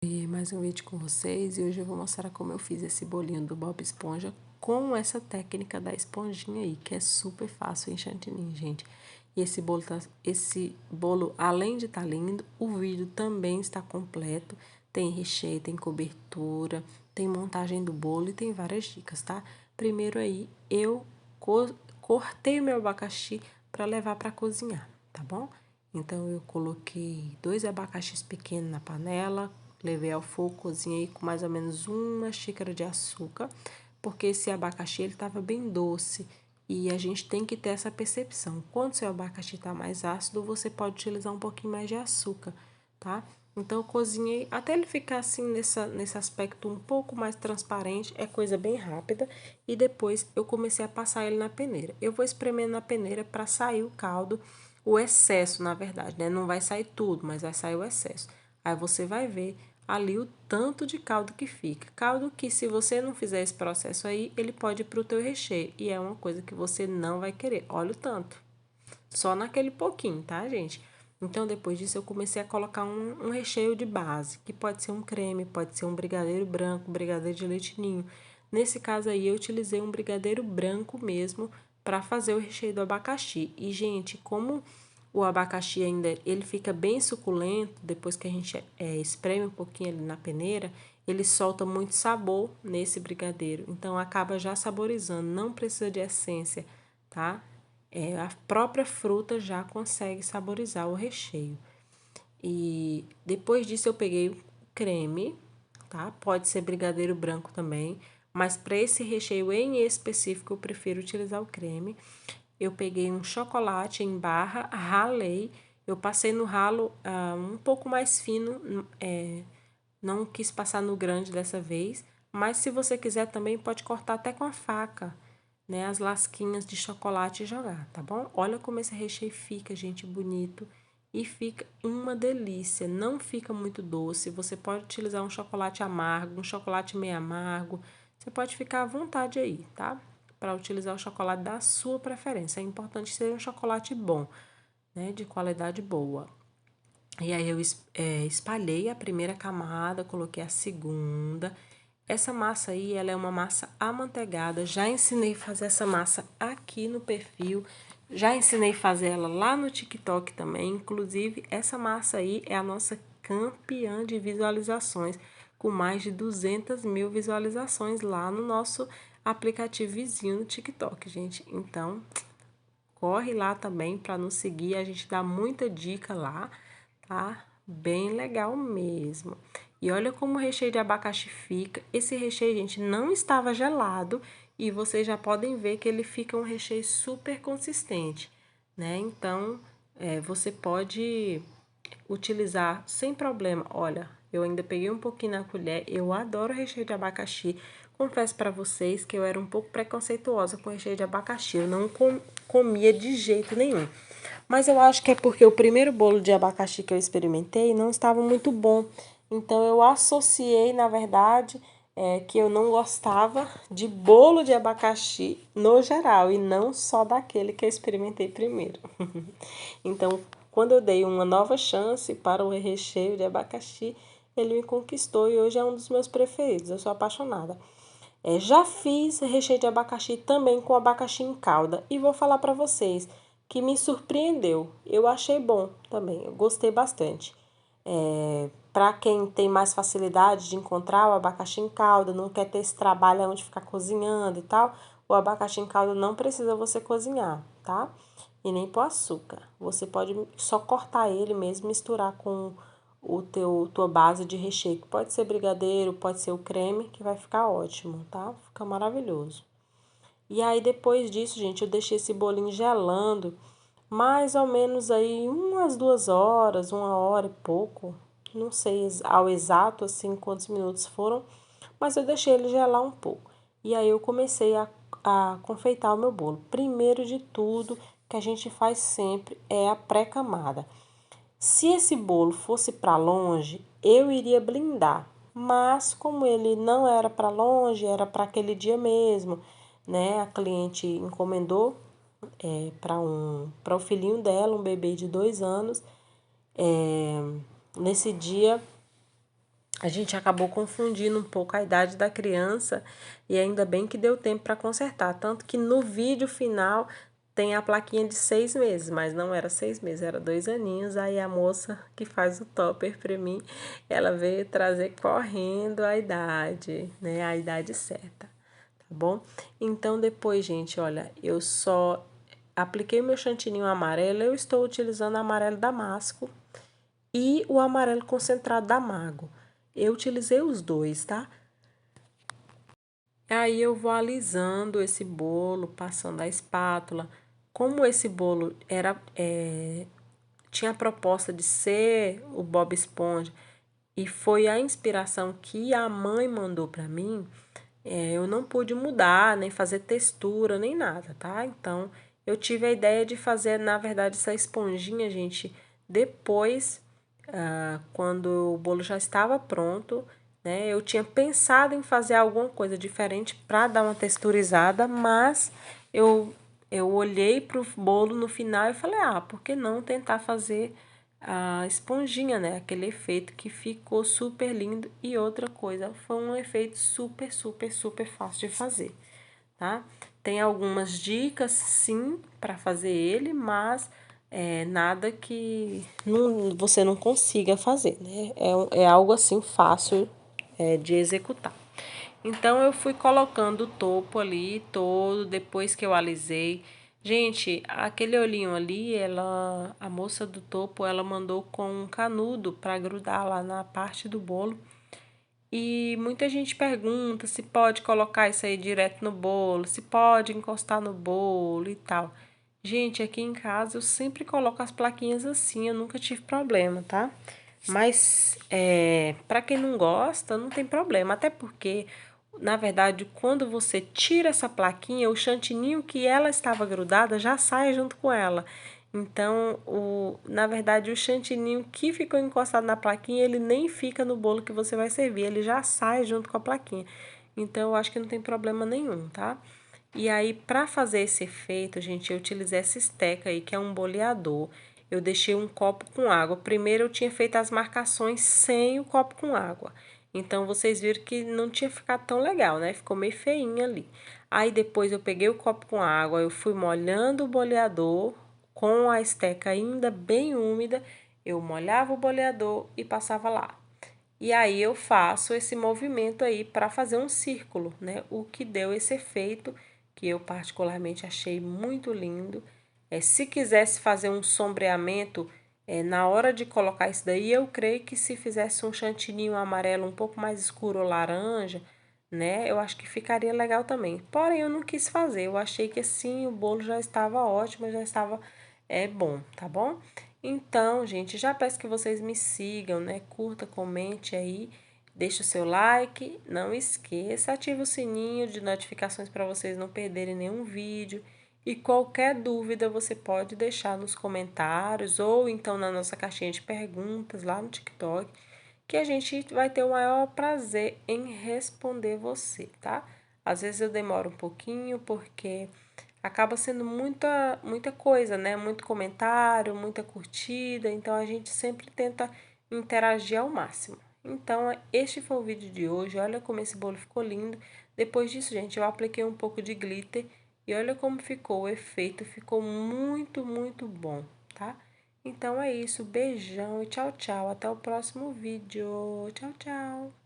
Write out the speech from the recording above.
E mais um vídeo com vocês e hoje eu vou mostrar como eu fiz esse bolinho do Bob Esponja com essa técnica da esponjinha aí, que é super fácil em chantilly, gente. E esse bolo, além de estar lindo, o vídeo também está completo. Tem recheio, tem cobertura, tem montagem do bolo e tem várias dicas, tá? Primeiro aí, eu cortei o meu abacaxi para levar para cozinhar, tá bom? Então, eu coloquei 2 abacaxis pequenos na panela, levei ao fogo, cozinhei com mais ou menos 1 xícara de açúcar, porque esse abacaxi ele estava bem doce e a gente tem que ter essa percepção. Quando seu abacaxi está mais ácido, você pode utilizar um pouquinho mais de açúcar, tá? Então, eu cozinhei até ele ficar assim nesse aspecto um pouco mais transparente, é coisa bem rápida. E depois eu comecei a passar ele na peneira. Eu vou espremendo na peneira para sair o caldo, o excesso, na verdade, né? Não vai sair tudo, mas vai sair o excesso. Aí você vai ver ali o tanto de caldo que fica. Caldo que, se você não fizer esse processo aí, ele pode ir para o teu recheio. E é uma coisa que você não vai querer. Olha o tanto. Só naquele pouquinho, tá, gente? Então, depois disso, eu comecei a colocar um recheio de base, que pode ser um creme, pode ser um brigadeiro branco, um brigadeiro de leite ninho. Nesse caso aí, eu utilizei um brigadeiro branco mesmo para fazer o recheio do abacaxi. E, gente, como o abacaxi ainda ele fica bem suculento, depois que a gente espreme um pouquinho ali na peneira, ele solta muito sabor nesse brigadeiro. Então, acaba já saborizando, não precisa de essência, tá? A própria fruta já consegue saborizar o recheio. E depois disso eu peguei o creme, tá? Pode ser brigadeiro branco também, mas para esse recheio em específico eu prefiro utilizar o creme. Eu peguei um chocolate em barra, ralei, eu passei no ralo um pouco mais fino, não quis passar no grande dessa vez, mas se você quiser também pode cortar até com a faca, né, as lasquinhas de chocolate e jogar, tá bom? Olha como esse recheio fica, gente, bonito. E fica uma delícia, não fica muito doce. Você pode utilizar um chocolate amargo, um chocolate meio amargo. Você pode ficar à vontade aí, tá? Para utilizar o chocolate da sua preferência. É importante ser um chocolate bom, né? De qualidade boa. E aí eu espalhei a primeira camada, coloquei a segunda. Essa massa aí, ela é uma massa amanteigada. Já ensinei a fazer essa massa aqui no perfil. Já ensinei a fazer ela lá no TikTok também. Inclusive, essa massa aí é a nossa campeã de visualizações, com mais de 200.000 visualizações lá no nosso aplicativo vizinho no TikTok, gente. Então, corre lá também para nos seguir, a gente dá muita dica lá, tá? Bem legal mesmo. E olha como o recheio de abacaxi fica. Esse recheio, gente, não estava gelado e vocês já podem ver que ele fica um recheio super consistente, né? Então, você pode utilizar sem problema. Olha, eu ainda peguei um pouquinho na colher. Eu adoro recheio de abacaxi. Confesso para vocês que eu era um pouco preconceituosa com recheio de abacaxi. Eu não comia de jeito nenhum. Mas eu acho que é porque o primeiro bolo de abacaxi que eu experimentei não estava muito bom. Então eu associei, na verdade, que eu não gostava de bolo de abacaxi no geral e não só daquele que eu experimentei primeiro. Então, quando eu dei uma nova chance para o recheio de abacaxi, ele me conquistou e hoje é um dos meus preferidos. Eu sou apaixonada. Já fiz recheio de abacaxi também com abacaxi em calda e vou falar para vocês que me surpreendeu. Eu achei bom também, eu gostei bastante. Para quem tem mais facilidade de encontrar o abacaxi em calda, não quer ter esse trabalho onde ficar cozinhando e tal, o abacaxi em calda não precisa você cozinhar, tá? E nem pôr açúcar. Você pode só cortar ele mesmo, misturar com tua base de recheio, que pode ser brigadeiro, pode ser o creme, que vai ficar ótimo, tá? Fica maravilhoso. E aí, depois disso, gente, eu deixei esse bolinho gelando mais ou menos aí umas 2 horas, 1 hora e pouco. Não sei ao exato, assim, quantos minutos foram, mas eu deixei ele gelar um pouco. E aí, eu comecei a confeitar o meu bolo. Primeiro de tudo, que a gente faz sempre é a pré-camada. Se esse bolo fosse para longe, eu iria blindar, mas como ele não era para longe, era para aquele dia mesmo, né? A cliente encomendou para o filhinho dela, um bebê de 2 anos. Nesse dia A gente acabou confundindo um pouco a idade da criança e ainda bem que deu tempo para consertar. Tanto que no vídeo final tem a plaquinha de 6 meses, mas não era 6 meses, era 2 aninhos. Aí a moça que faz o topper para mim, ela veio trazer correndo a idade, né? A idade certa, tá bom? Então depois, gente, olha, eu só apliquei meu chantininho amarelo, eu estou utilizando o amarelo damasco e o amarelo concentrado da Mago. Eu utilizei os dois, tá? Aí eu vou alisando esse bolo, passando a espátula. Como esse bolo tinha a proposta de ser o Bob Esponja e foi a inspiração que a mãe mandou para mim, eu não pude mudar, nem fazer textura, nem nada, tá? Então, eu tive a ideia de fazer, na verdade, essa esponjinha, gente, depois, quando o bolo já estava pronto, né? Eu tinha pensado em fazer alguma coisa diferente para dar uma texturizada, mas eu olhei para o bolo no final e falei, por que não tentar fazer a esponjinha, né? Aquele efeito que ficou super lindo. E outra coisa, foi um efeito super, super, super fácil de fazer, tá? Tem algumas dicas, sim, para fazer ele, mas nada que você não consiga fazer, né? É algo assim fácil de executar. Então, eu fui colocando o topo ali todo, depois que eu alisei. Gente, aquele olhinho ali, a moça do topo, ela mandou com um canudo para grudar lá na parte do bolo. E muita gente pergunta se pode colocar isso aí direto no bolo, se pode encostar no bolo e tal. Gente, aqui em casa eu sempre coloco as plaquinhas assim, eu nunca tive problema, tá? Mas para quem não gosta, não tem problema, até porque, na verdade, quando você tira essa plaquinha, o chantininho que ela estava grudada já sai junto com ela. Então, na verdade, o chantininho que ficou encostado na plaquinha, ele nem fica no bolo que você vai servir, ele já sai junto com a plaquinha. Então, eu acho que não tem problema nenhum, tá? E aí, para fazer esse efeito, gente, eu utilizei essa esteca aí, que é um boleador. Eu deixei um copo com água. Primeiro, eu tinha feito as marcações sem o copo com água. Então, vocês viram que não tinha ficado tão legal, né? Ficou meio feinho ali. Aí, depois, eu peguei o copo com água, eu fui molhando o boleador com a esteca ainda bem úmida. Eu molhava o boleador e passava lá. E aí, eu faço esse movimento aí para fazer um círculo, né? O que deu esse efeito que eu particularmente achei muito lindo. Se quisesse fazer um sombreamento, na hora de colocar isso daí, eu creio que se fizesse um chantininho amarelo um pouco mais escuro ou laranja, né, eu acho que ficaria legal também. Porém, eu não quis fazer, eu achei que assim o bolo já estava ótimo, já estava bom, tá bom? Então, gente, já peço que vocês me sigam, né, curta, comente aí, deixa o seu like, não esqueça, ativa o sininho de notificações para vocês não perderem nenhum vídeo. E qualquer dúvida você pode deixar nos comentários ou então na nossa caixinha de perguntas lá no TikTok, que a gente vai ter o maior prazer em responder você, tá? Às vezes eu demoro um pouquinho porque acaba sendo muita coisa, né? Muito comentário, muita curtida, então a gente sempre tenta interagir ao máximo. Então, este foi o vídeo de hoje. Olha como esse bolo ficou lindo. Depois disso, gente, eu apliquei um pouco de glitter e olha como ficou o efeito. Ficou muito, muito bom, tá? Então é isso. Beijão e tchau, tchau. Até o próximo vídeo. Tchau, tchau.